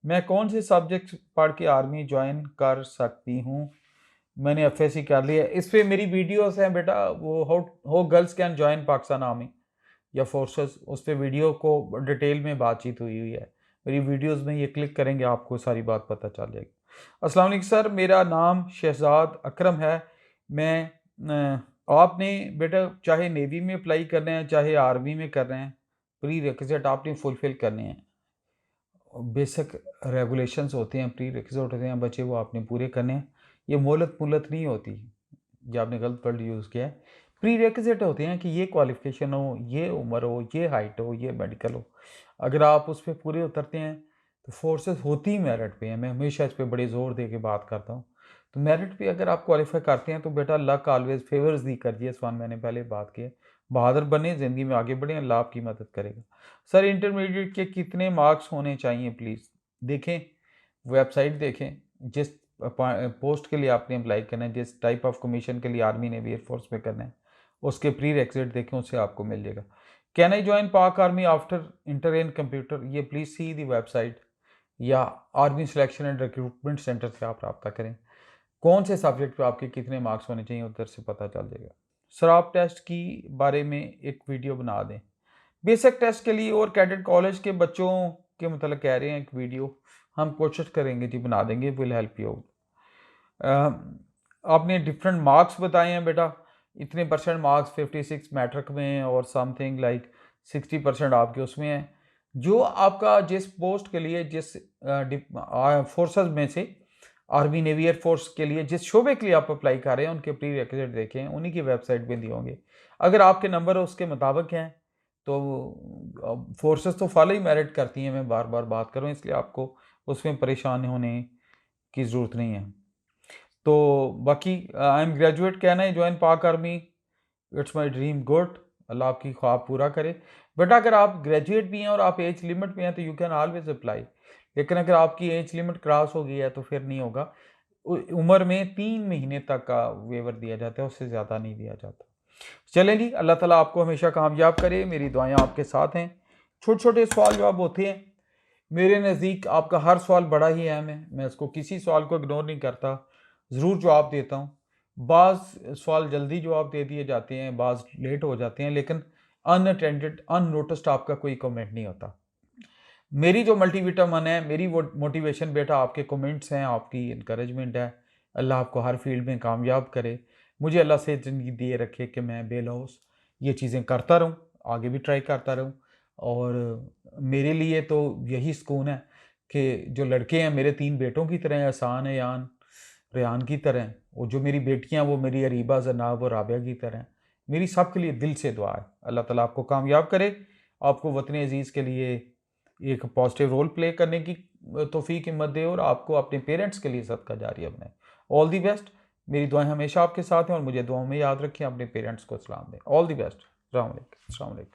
मैं कौन से सब्जेक्ट पढ़ के आर्मी ज्वाइन कर सकती हूँ? मैंने एफएससी कर लिया। इस पे मेरी वीडियोस हैं बेटा, वो how girls can join Pakistan army या फोर्सेस, उस पे वीडियो को डिटेल में बातचीत हुई हुई है। मेरी वीडियोस में ये क्लिक करेंगे आपको सारी बात पता चल जाएगी। अस्सलाम वालेकुम सर, मेरा नाम शहजाद अकरम है। मैं आपने बेटा चाहे नेवी में अप्लाई करना है चाहे आर्मी में कर रहे हैं, प्री रिक्विजिट आपने फुलफिल करने हैं। बेसिक रेगुलेशंस होते हैं, प्री रिक्विजिट होते हैं बच्चे, वो आपने पूरे करने हैं। ये मोहलत मुहलत नहीं होती, ये आपने गलत वर्ड यूज़ किया है। प्री रिक्विजिट होते हैं कि ये क्वालिफिकेशन हो, ये उम्र हो, ये हाइट हो, ये मेडिकल हो। अगर आप उस पर पूरे उतरते हैं तो फोर्सेस होती ही मेरिट पे हैं। मैं हमेशा इस पर बड़े ज़ोर दे के बात करता हूँ। तो मेरिट पे अगर आप क्वालिफाई करते हैं तो बेटा लक ऑलवेज फेवर्स दी कर दिए, स्वान मैंने पहले बात की है। बहादुर बने, ज़िंदगी में आगे बढ़ें, अल्लाह आपकी मदद करेगा। सर इंटरमीडिएट के कितने मार्क्स होने चाहिए प्लीज़? देखें, वेबसाइट देखें, जिस पोस्ट के लिए आपने अप्लाई करना है, जिस टाइप ऑफ कमीशन के लिए आर्मी नेवी एयरफोर्स में करना है, उसके प्री रिक्विजिट देखें, उससे आपको मिल जाएगा। Can I join Pak army after inter in computer? ये प्लीज़ सी दी वेबसाइट या army selection and recruitment centre से आप रब्ता करें। कौन से सब्जेक्ट पे आपके कितने मार्क्स होने चाहिए उधर से पता चल जाएगा। सर आप टेस्ट की बारे में एक वीडियो बना दें, बेसिक टेस्ट के लिए और कैडेट कॉलेज के बच्चों के मतलब कह रहे हैं एक वीडियो, हम कोशिश करेंगे जी, बना देंगे, विल हेल्प यू। आपने डिफरेंट मार्क्स बताए हैं बेटा, इतने परसेंट मार्क्स 56 मैट्रिक में और समथिंग लाइक 60% आपके उसमें हैं। जो आपका जिस पोस्ट के लिए, जिस फोर्सेस में से आर्मी नेवी एयर फोर्स के लिए जिस शोबे के लिए आप अप्लाई कर रहे हैं, उनके प्री रिक्विजिट देखें, उन्हीं की वेबसाइट पे दिए होंगे। अगर आपके नंबर उसके मुताबिक हैं तो फोर्सेस तो फॉलो ही मेरिट करती हैं, मैं बार बार बात कर रहा हूँ, इसलिए आपको उसमें परेशान होने की ज़रूरत नहीं है। तो बाकी आई एम ग्रेजुएट, कहना है join Pak army, it's my dream good, Allah आपकी ख्वाब पूरा करे। बेटा अगर आप ग्रेजुएट भी हैं और आप एज लिमिट में हैं तो यू कैन ऑलवेज अप्लाई, लेकिन अगर आपकी एज लिमिट क्रॉस हो गई है तो फिर नहीं होगा। उम्र में 3 महीने तक का वेवर दिया जाता है, उससे ज़्यादा नहीं दिया जाता। चलें जी, अल्लाह ताला आपको हमेशा कामयाब करे, मेरी दुआएं आपके साथ हैं। छोटे छोटे सवाल जवाब होते हैं, मेरे नज़दीक आपका हर सवाल बड़ा ही अहम है, मैं इसको किसी सवाल को इग्नोर नहीं करता, ज़रूर जवाब देता हूँ। बाज़ सवाल जल्दी जवाब दे दिए जाते हैं, बाज़ लेट हो जाते हैं, लेकिन अनअटेंडेड अननोटिस्ड आपका कोई कमेंट नहीं होता। मेरी जो मल्टीविटामिन है, मेरी वो मोटिवेशन बेटा आपके कमेंट्स हैं, आपकी इनकरेजमेंट है। अल्लाह आपको हर फील्ड में कामयाब करे, मुझे अल्लाह से ज़िंदगी दिए रखे कि मैं बेलौस ये चीज़ें करता रहूँ, आगे भी ट्राई करता रहूँ। और मेरे लिए तो यही सुकून है कि जो लड़के हैं मेरे 3 बेटों की तरह हैं, एहसान, अयान, रेहान की तरह हैं, और जो मेरी बेटियाँ वो मेरी अरीबा, ज़नाब और राबिया की तरह हैं। मेरी सबके लिए दिल से दुआ है, अल्लाह ताला आपको कामयाब करे, आपको वतन अज़ीज़ के लिए एक पॉजिटिव रोल प्ले करने की तौफीक हिम्मत दे, और आपको अपने पेरेंट्स के लिए सदका जारिया बनाए। ऑल दी बेस्ट, मेरी दुआएं हमेशा आपके साथ हैं, और मुझे दुआओं में याद रखें, अपने पेरेंट्स को सलाम दें। All the best. अस्सलाम वालेकुम।